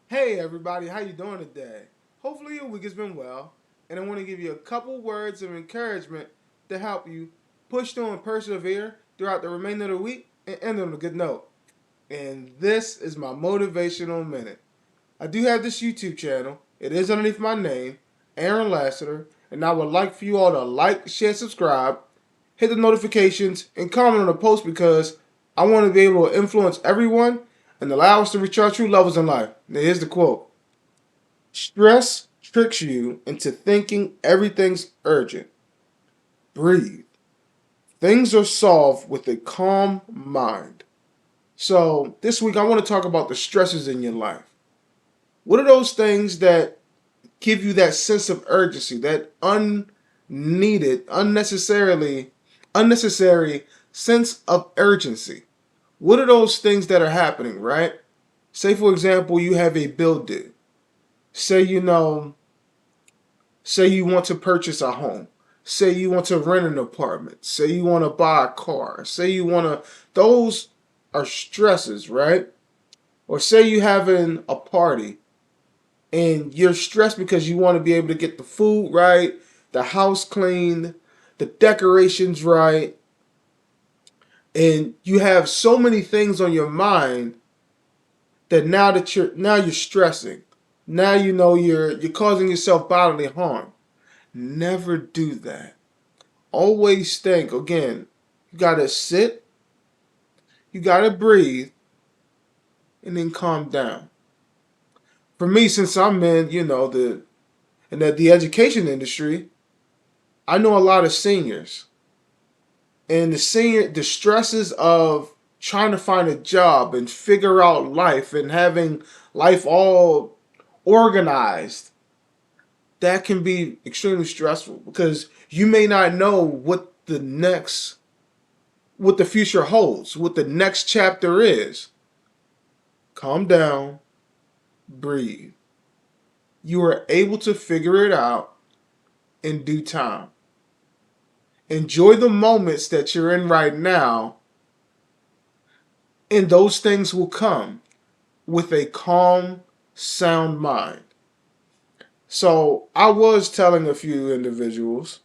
Hey everybody, how you doing today? Hopefully your week has been well, and I want to give you a couple words of encouragement to help you push through and persevere throughout the remainder of the week and end on a good note. And this is my Motivational Minute. I do have this YouTube channel. It is underneath my name, Aaron Lassiter, and I would like for you all to like, share, subscribe, hit the notifications, and comment on the post because I want to be able to influence everyone and allow us to reach our true levels in life. Now, here's the quote: stress tricks you into thinking everything's urgent. Breathe. Things are solved with a calm mind. So, this week I want to talk about the stresses in your life. What are those things that give you that sense of urgency, that unneeded, unnecessary sense of urgency? What are those things that are happening, right? Say, for example, you have a bill due. Say, say you want to purchase a home. Say you want to rent an apartment. Say you want to buy a car. Say you want to, those are stresses, right? Or say you having a party and you're stressed because you want to be able to get the food right, the house cleaned, the decorations right, and you have so many things on your mind that now you're stressing. Now you know you're causing yourself bodily harm. Never do that. Always think again, you gotta sit, you gotta breathe, and then calm down. For me, since I'm in, the education industry, I know a lot of seniors. And the stresses of trying to find a job and figure out life and having life all organized, that can be extremely stressful because you may not know what the future holds, what the next chapter is. Calm down, breathe. You are able to figure it out in due time. Enjoy the moments that you're in right now, and those things will come with a calm, sound mind. So I was telling a few individuals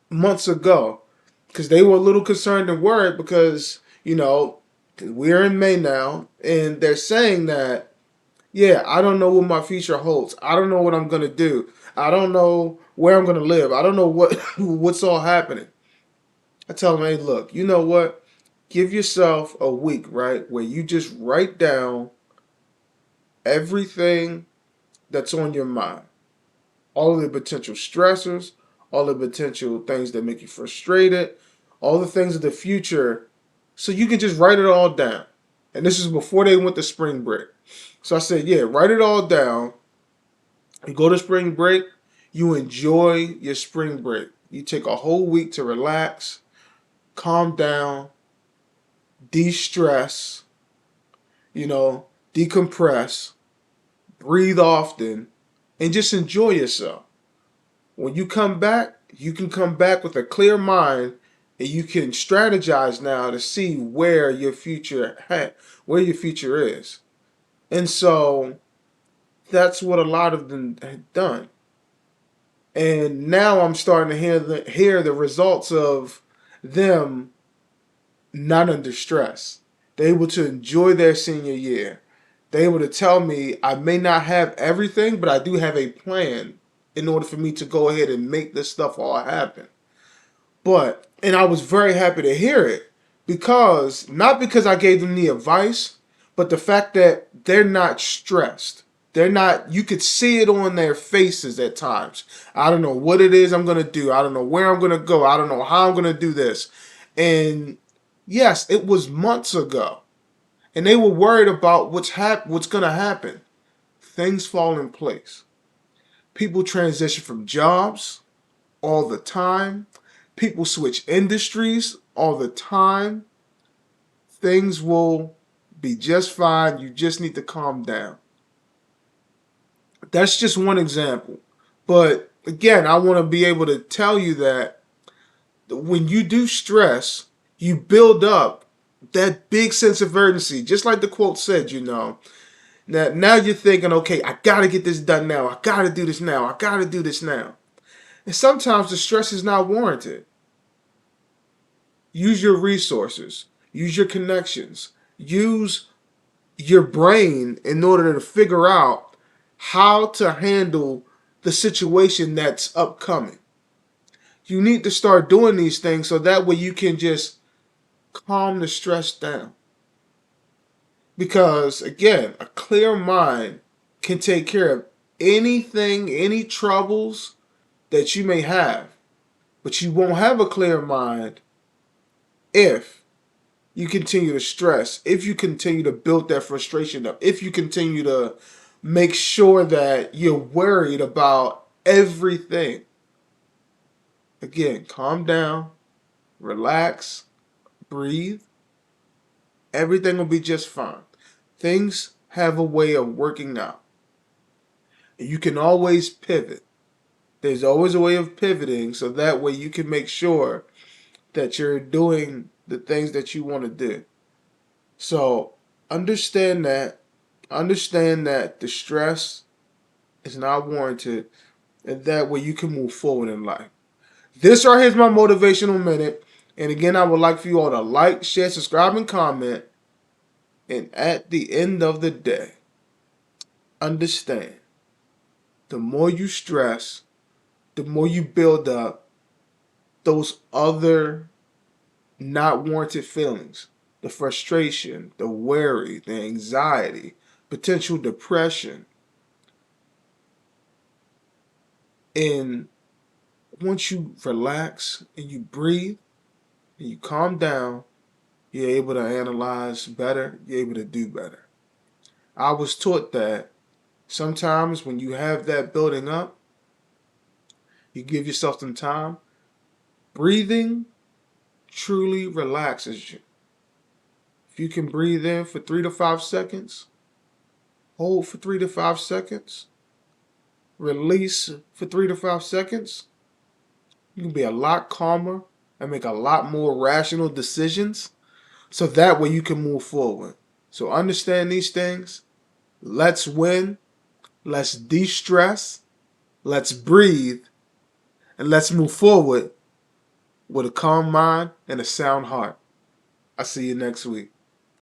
months ago because they were a little concerned and worried because, we're in May now and they're saying that, yeah, I don't know what my future holds. I don't know what I'm going to do. I don't know where I'm going to live. I don't know what's all happening. I tell them, hey, look, you know what? Give yourself a week, right, where you just write down everything that's on your mind, all of the potential stressors, all the potential things that make you frustrated, all the things of the future, so you can just write it all down. And this is before they went to spring break. So I said, yeah, write it all down. You go to spring break, you enjoy your spring break. You take a whole week to relax, calm down, de stress, decompress, breathe often, and just enjoy yourself. When you come back, you can come back with a clear mind and you can strategize now to see where your future is. And so that's what a lot of them had done. And now I'm starting to hear the results of them not under stress. They're able to enjoy their senior year. They're able to tell me I may not have everything, but I do have a plan in order for me to go ahead and make this stuff all happen. And I was very happy to hear it not because I gave them the advice, but the fact that they're not stressed. They're not, you could see it on their faces at times. I don't know what it is I'm going to do. I don't know where I'm going to go. I don't know how I'm going to do this. And yes, it was months ago. And they were worried about what's going to happen. Things fall in place. People transition from jobs all the time. People switch industries all the time. Things will be just fine. You just need to calm down. That's just one example. But again, I want to be able to tell you that when you do stress, you build up that big sense of urgency. Just like the quote said, Now you're thinking, okay, I gotta get this done now. I gotta do this now. I gotta do this now. And sometimes the stress is not warranted. Use your resources. Use your connections. Use your brain in order to figure out how to handle the situation that's upcoming. You need to start doing these things so that way you can just calm the stress down. Because again, a clear mind can take care of anything, any troubles that you may have. But you won't have a clear mind if you continue to stress, if you continue to build that frustration up, if you continue to make sure that you're worried about everything. Again, calm down, relax, breathe. Everything will be just fine. Things have a way of working out. You can always pivot. There's always a way of pivoting so that way you can make sure that you're doing the things that you want to do. So understand that. Understand that the stress is not warranted, and that way you can move forward in life. This right here is my motivational minute. And again, I would like for you all to like, share, subscribe, and comment. And at the end of the day, understand the more you stress, the more you build up those other not warranted feelings, the frustration, the worry, the anxiety, potential depression. And once you relax and you breathe and you calm down, you're able to analyze better, you're able to do better. I was taught that sometimes when you have that building up, you give yourself some time. Breathing truly relaxes you. If you can breathe in for 3 to 5 seconds, hold for 3 to 5 seconds, release for 3 to 5 seconds, you can be a lot calmer and make a lot more rational decisions so that way you can move forward. So understand these things. Let's win. Let's de-stress. Let's breathe. And let's move forward with a calm mind and a sound heart. I'll see you next week.